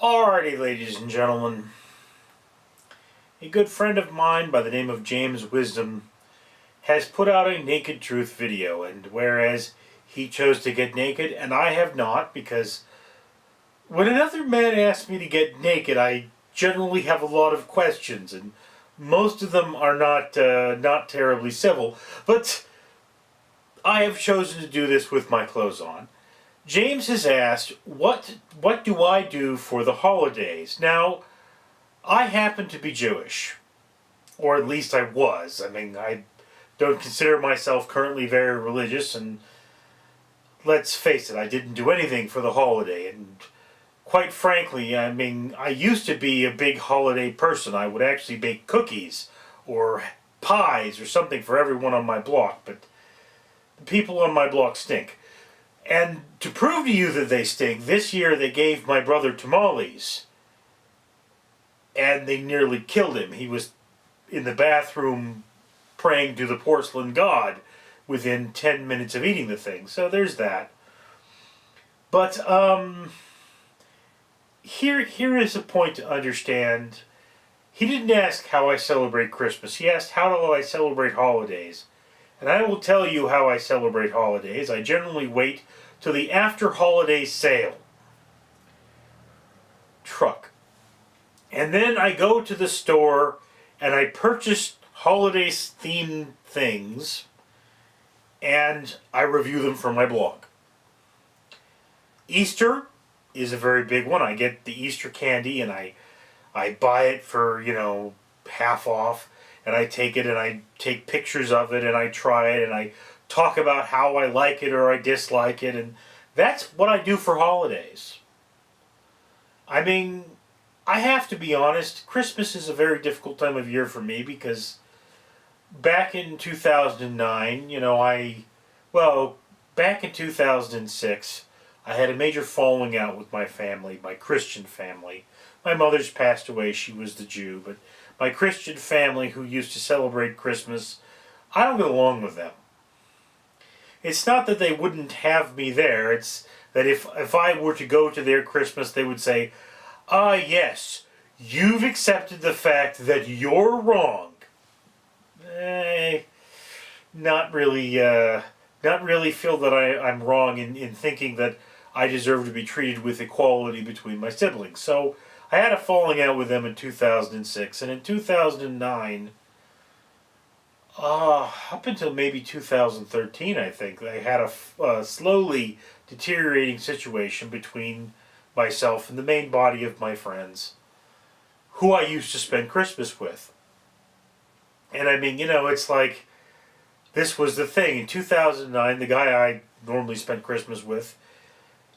Alrighty, ladies and gentlemen. A good friend of mine by the name of James Wisdom has put out a Naked Truth video, and whereas he chose to get naked and I have not, because when another man asks me to get naked, I generally have a lot of questions, and most of them are not terribly civil, but I have chosen to do this with my clothes on. James has asked, what do I do for the holidays? Now, I happen to be Jewish, or at least I was. I mean, I don't consider myself currently very religious, and let's face it, I didn't do anything for the holiday, and quite frankly, I mean, I used to be a big holiday person. I would actually bake cookies, or pies, or something for everyone on my block, but the people on my block stink. And to prove to you that they stink, this year they gave my brother tamales, and they nearly killed him. He was in the bathroom praying to the porcelain god within 10 minutes of eating the thing. So there's that. But here is a point to understand. He didn't ask how I celebrate Christmas. He asked how do I celebrate holidays. And I will tell you how I celebrate holidays. I generally wait till the after holiday sale truck. And then I go to the store and I purchase holiday themed things and I review them for my blog. Easter is a very big one. I get the Easter candy and I buy it for, half off, and I take it and I take pictures of it and I try it and I talk about how I like it or I dislike it, and that's what I do for holidays. I mean, I have to be honest, Christmas is a very difficult time of year for me because back in 2009, back in 2006, I had a major falling out with my family, my Christian family. My mother's passed away, she was the Jew, but my Christian family who used to celebrate Christmas, I don't get along with them. It's not that they wouldn't have me there, it's that if I were to go to their Christmas, they would say, "Ah, yes, you've accepted the fact that you're wrong." Not really feel that I'm wrong in thinking that I deserve to be treated with equality between my siblings. So I had a falling out with them in 2006, and in 2009, up until maybe 2013, I think, I had a slowly deteriorating situation between myself and the main body of my friends who I used to spend Christmas with. And I mean, it's like, this was the thing. In 2009, the guy I normally spent Christmas with,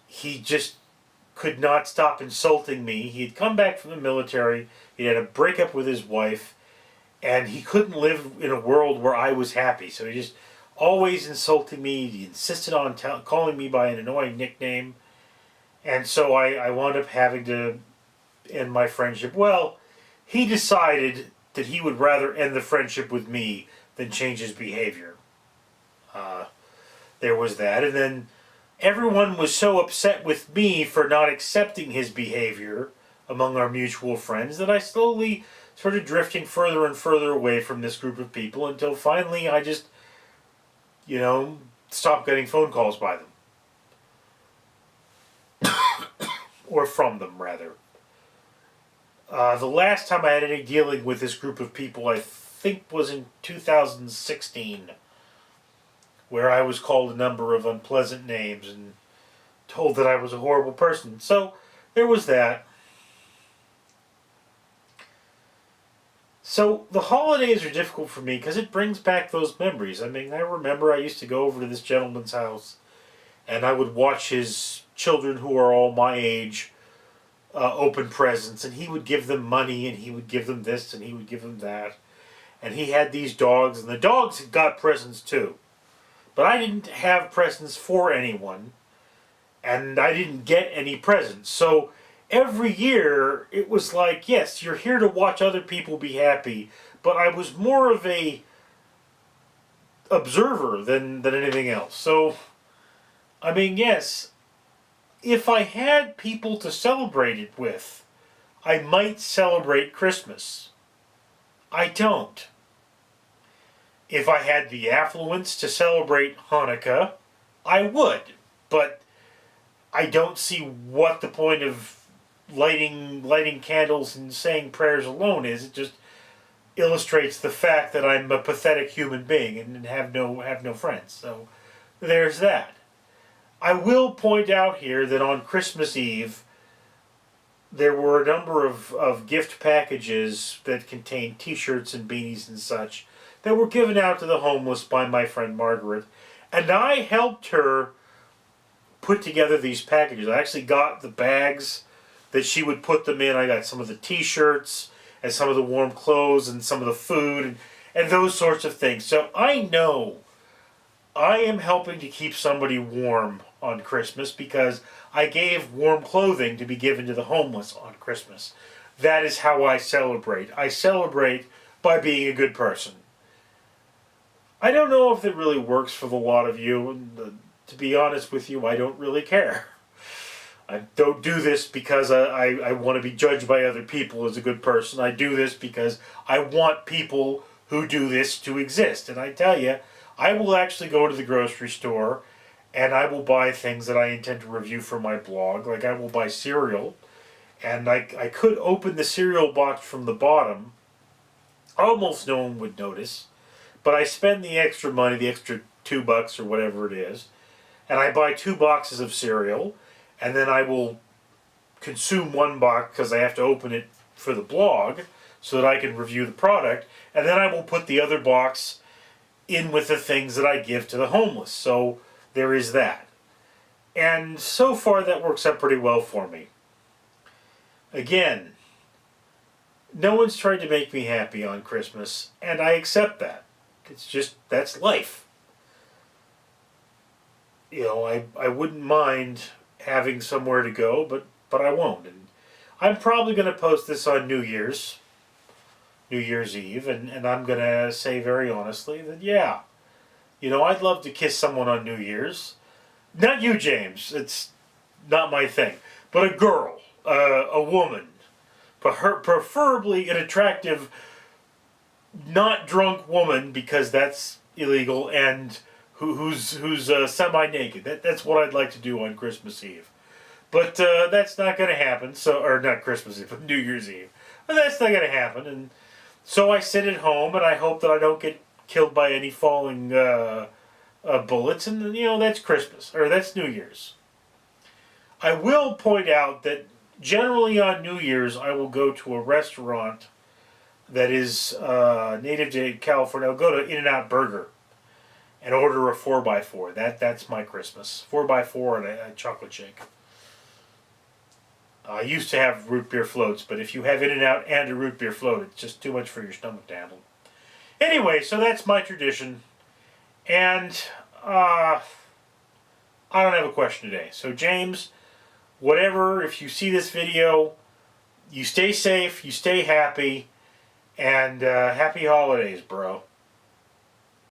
he just could not stop insulting me. He had come back from the military, he had a breakup with his wife, and he couldn't live in a world where I was happy. So he just always insulting me. He insisted on calling me by an annoying nickname. And so I wound up having to end my friendship. Well, he decided that he would rather end the friendship with me than change his behavior. There was that. And then everyone was so upset with me for not accepting his behavior among our mutual friends that I slowly started drifting further and further away from this group of people until finally I just, stopped getting phone calls by them. Or from them, rather. The last time I had any dealing with this group of people, I think, was in 2016, where I was called a number of unpleasant names and told that I was a horrible person. So, there was that. So, the holidays are difficult for me because it brings back those memories. I mean, I remember I used to go over to this gentleman's house and I would watch his children, who are all my age, open presents, and he would give them money and he would give them this and he would give them that. And he had these dogs, and the dogs had got presents too. But I didn't have presents for anyone, and I didn't get any presents. So every year it was like, yes, you're here to watch other people be happy, but I was more of a observer than anything else. So, I mean, yes, if I had people to celebrate it with, I might celebrate Christmas. I don't. If I had the affluence to celebrate Hanukkah, I would. But I don't see what the point of lighting candles and saying prayers alone is. It just illustrates the fact that I'm a pathetic human being and have no friends. So there's that. I will point out here that on Christmas Eve there were a number of gift packages that contained t-shirts and beanies and such that were given out to the homeless by my friend Margaret. And I helped her put together these packages. I actually got the bags that she would put them in. I got some of the t-shirts and some of the warm clothes and some of the food and those sorts of things. So I know I am helping to keep somebody warm on Christmas because I gave warm clothing to be given to the homeless on Christmas. That is how I celebrate. I celebrate by being a good person. I don't know if it really works for a lot of you, and to be honest with you, I don't really care. I don't do this because I want to be judged by other people as a good person. I do this because I want people who do this to exist. And I tell you, I will actually go to the grocery store and I will buy things that I intend to review for my blog. Like I will buy cereal, and I could open the cereal box from the bottom. Almost no one would notice. But I spend the extra money, the extra $2 or whatever it is, and I buy 2 boxes of cereal, and then I will consume 1 box because I have to open it for the blog so that I can review the product, and then I will put the other box in with the things that I give to the homeless. So there is that. And so far that works out pretty well for me. Again, no one's tried to make me happy on Christmas, and I accept that. It's just, that's life. You know, I wouldn't mind having somewhere to go, but I won't. And I'm probably going to post this on New Year's Eve, and I'm going to say very honestly that, yeah, you know, I'd love to kiss someone on New Year's. Not you, James. It's not my thing. But a girl, a woman, preferably an attractive, not drunk woman, because that's illegal, and who's semi-naked. That's what I'd like to do on Christmas Eve. But that's not going to happen. So, or not Christmas Eve, but New Year's Eve. But that's not going to happen. And so I sit at home and I hope that I don't get killed by any falling bullets. And you know, that's Christmas, or that's New Year's. I will point out that generally on New Year's I will go to a restaurant that is native to California. I'll go to In-N-Out Burger and order a 4x4. That's my Christmas. 4x4 and a chocolate shake. I used to have root beer floats, but if you have In-N-Out and a root beer float, it's just too much for your stomach to handle. Anyway, so that's my tradition. And I don't have a question today. So James, whatever, if you see this video, you stay safe, you stay happy, and happy holidays, bro.